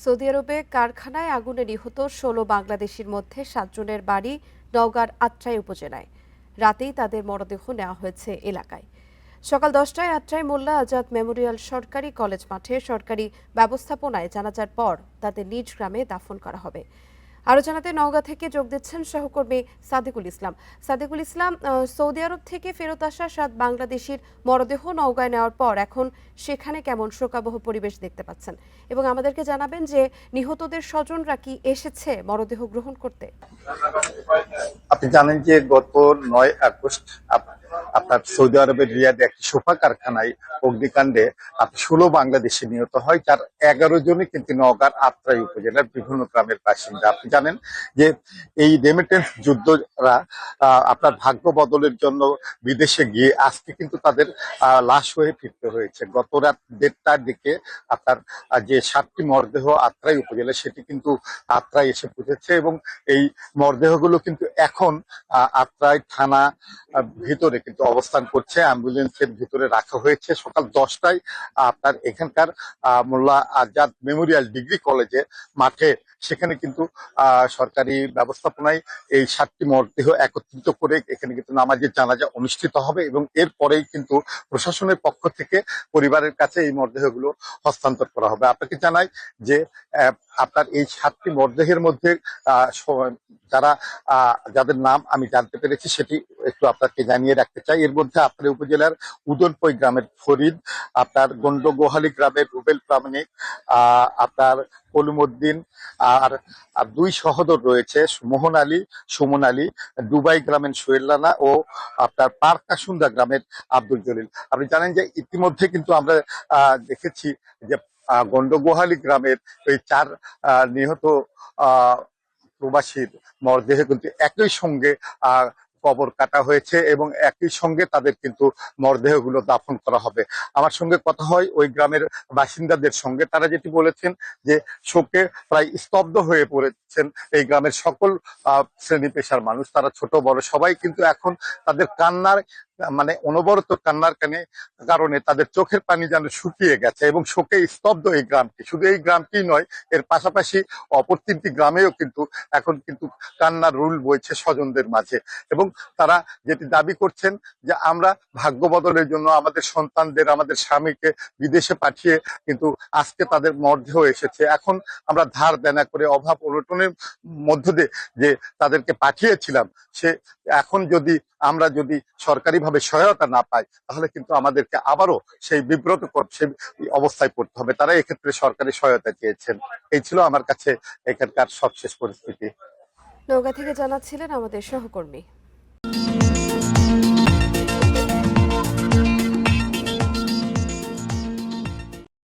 Saudi আরবে কারখানায় আগুনে নিহত ১৬ বাংলাদেশির মধ্যে ৭ জনের বাড়ি নওগাঁর আত্রাই উপজেলায়। রাতেই তাদের মরদেহ নেওয়া হয়েছে এলাকায়। সকাল ১০টায় আত্রাই মোল্লা আজাদ মেমোরিয়াল সরকারি কলেজ মাঠে সরকারি ব্যবস্থাপনায় জানাজার পর তাদের নিজ গ্রামে দাফন করা হবে। আরও জানাতে নওগাঁ থেকে যোগ দিচ্ছেন সহকর্মী সাদেকুল ইসলাম। সাদেকুল ইসলাম, সৌদি আরব থেকে ফেরত আসা ৭ বাংলাদেশির মরদেহ নওগাঁয় নেওয়ার পর এখন সেখানে কেমন শোকাবহ পরিবেশ দেখতে পাচ্ছেন, এবং আমাদেরকে জানাবেন যে নিহতদের স্বজনরা কি এসেছে মরদেহ গ্রহণ করতে? আপনি জানেন যে গত ৯ আগস্ট আপনার সৌদি আরবের রিয়াদে একটি সোফা কারখানায় অগ্নিকাণ্ডে ১৬ বাংলাদেশি নিহত হয়, যার ১১ জনই কিন্তু নওগাঁর আত্রাই উপজেলার বিভিন্ন গ্রামের বাসিন্দা। আপনি জানেন যে এই রেমিটেন্স যুদ্ধরা আপনার ভাগ্য বদলের জন্য বিদেশে গিয়ে আজকে কিন্তু তাদের লাশ হয়ে ফিরতে হয়েছে। গত রাত ১:৩০টার দিকে আপনার যে ৭টি মরদেহ আত্রাই উপজেলা, সেটি কিন্তু আত্রাই এসে পৌঁছেছে এবং এই মরদেহগুলো কিন্তু এখন আত্রাই থানা ভিতরে কিন্তু অবস্থান করছে, অ্যাম্বুলেন্সের ভিতরে রাখা হয়েছে। সকাল ১০টায় আপনার এখানকার মোল্লা আজাদ মেমোরিয়াল ডিগ্রি কলেজে মাঠে সেখানে কিন্তু সরকারি ব্যবস্থাপনায় এই ৭টি মরদেহ একত্রিত করে এখানে কিন্তু নামাজের জানাজা অনুষ্ঠিত হবে এবং এরপরেই কিন্তু প্রশাসনের পক্ষ থেকে পরিবারের কাছে এই মরদেহগুলো হস্তান্তর করা হবে। আপনাকে জানাই যে আপনার এই ৭টি মরদেহের মধ্যে যাদের নাম আমি জানতে পেরেছি সেটি একটু আপনাকে জানিয়ে রাখতে চাই। এর মধ্যে আপনার উপজেলার উদনপই গ্রামের ফরিদ, আপনার গন্ডগোহালি গ্রামের রুবেল প্রামাণিক, আপনার কলিমুদ্দিন, আর ২ সহোদর রয়েছে মোহন আলী, সুমন আলী, দুবাই গ্রামের সোহেল রানা ও আপনার পারকাসুন্দা গ্রামের আব্দুল জলিল। আপনি জানেন যে ইতিমধ্যে কিন্তু আমরা দেখেছি যে গন্ডগোহালি গ্রামের এই ৪ নিহত প্রবাসীর মরদেহে কিন্তু একই সঙ্গে কবর কাটা হয়েছে এবং একই সঙ্গে তাদের কিন্তু মরদেহগুলো দাফন করা হবে। আমার সঙ্গে কথা হয় ওই গ্রামের বাসিন্দাদের সঙ্গে, তারা যেটি বলেছেন যে শোকে প্রায় স্তব্ধ হয়ে পড়েছেন এই গ্রামের সকল শ্রেণী পেশার মানুষ, তারা ছোট বড় সবাই কিন্তু এখন তাদের কান্নার মানে অনবরত কান্নার কারণে তাদের চোখের পানি যেন শুকিয়ে গেছে এবং শোকে স্তব্ধ এই গ্রামটি। শুধু এই গ্রামটি নয়, এর পাশাপাশি অপর ৩টি গ্রামেও কিন্তু এখন কিন্তু কান্নার রুল বইছে স্বজনদের মাঝে এবং তারা যেটি দাবি করছেন যে আমরা ভাগ্য বদলের জন্য আমাদের সন্তানদের, আমাদের স্বামীকে বিদেশে পাঠিয়ে কিন্তু আজকে তাদের মরদেহ এসেছে। এখন আমরা ধার দেনা করে অভাব অনটনের মধ্য দিয়ে যে তাদেরকে পাঠিয়েছিলাম, সে এখন আমরা যদি সরকারিভাবে সহায়তা না পাই তাহলে কিন্তু আমাদেরকে আবারও সেই বিব্রতকর সেই অবস্থায় পড়তে হবে। তারা এক্ষেত্রে সরকারি সহায়তা চেয়েছেন। এই ছিল আমার কাছে এখানকার সবশেষ পরিস্থিতি। নওগাঁ থেকে জানাচ্ছিলেন আমাদের সহকর্মী।